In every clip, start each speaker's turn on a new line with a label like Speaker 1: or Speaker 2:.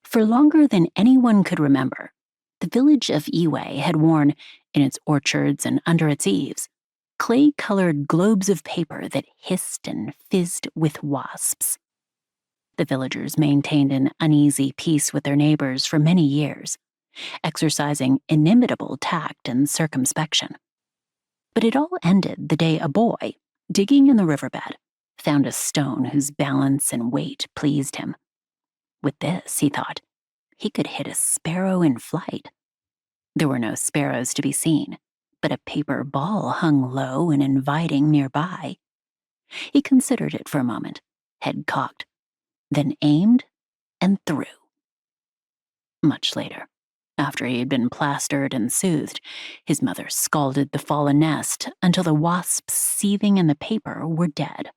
Speaker 1: For longer than anyone could remember, the village of Yiwei had worn, in its orchards and under its eaves, clay-colored globes of paper that hissed and fizzed with wasps. The villagers maintained an uneasy peace with their neighbors for many years, exercising inimitable tact and circumspection. But it all ended the day a boy, digging in the riverbed, found a stone whose balance and weight pleased him. With this, he thought, he could hit a sparrow in flight. There were no sparrows to be seen, but a paper ball hung low and inviting nearby. He considered it for a moment, head cocked, then aimed and threw. Much later, after he had been plastered and soothed, his mother scalded the fallen nest until the wasps seething in the paper were dead.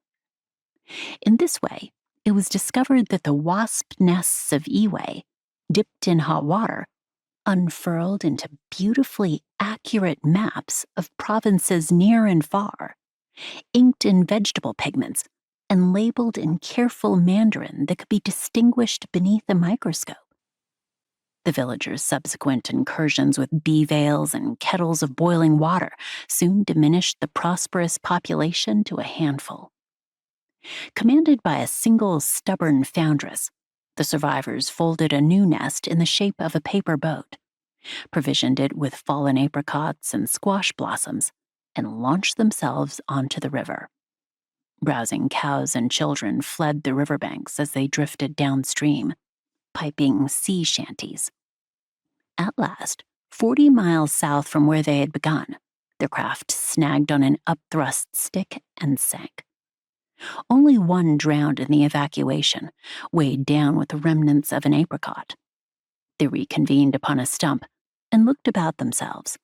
Speaker 1: In this way, it was discovered that the wasp nests of Yiwei, dipped in hot water, unfurled into beautifully accurate maps of provinces near and far, inked in vegetable pigments and labeled in careful Mandarin that could be distinguished beneath a microscope. The villagers' subsequent incursions with bee veils and kettles of boiling water soon diminished the prosperous population to a handful. Commanded by a single stubborn foundress, the survivors folded a new nest in the shape of a paper boat, provisioned it with fallen apricots and squash blossoms, and launched themselves onto the river. Browsing cows and children fled the riverbanks as they drifted downstream, piping sea shanties. At last, 40 miles south from where they had begun, their craft snagged on an upthrust stick and sank. Only one drowned in the evacuation, weighed down with the remnants of an apricot. They reconvened upon a stump and looked about themselves.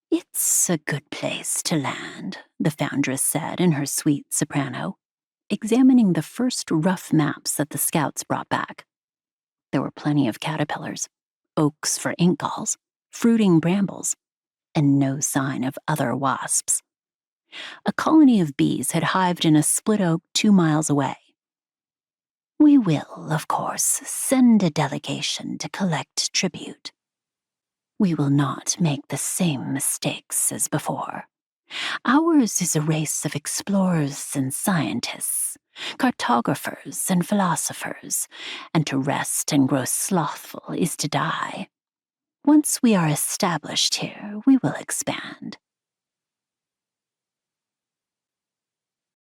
Speaker 1: "It's a good place to land," the foundress said in her sweet soprano, examining the first rough maps that the scouts brought back. There were plenty of caterpillars, oaks for ink galls, fruiting brambles, and no sign of other wasps. A colony of bees had hived in a split oak 2 miles away. "We will, of course, send a delegation to collect tribute. We will not make the same mistakes as before. Ours is a race of explorers and scientists, cartographers and philosophers, and to rest and grow slothful is to die. Once we are established here, we will expand.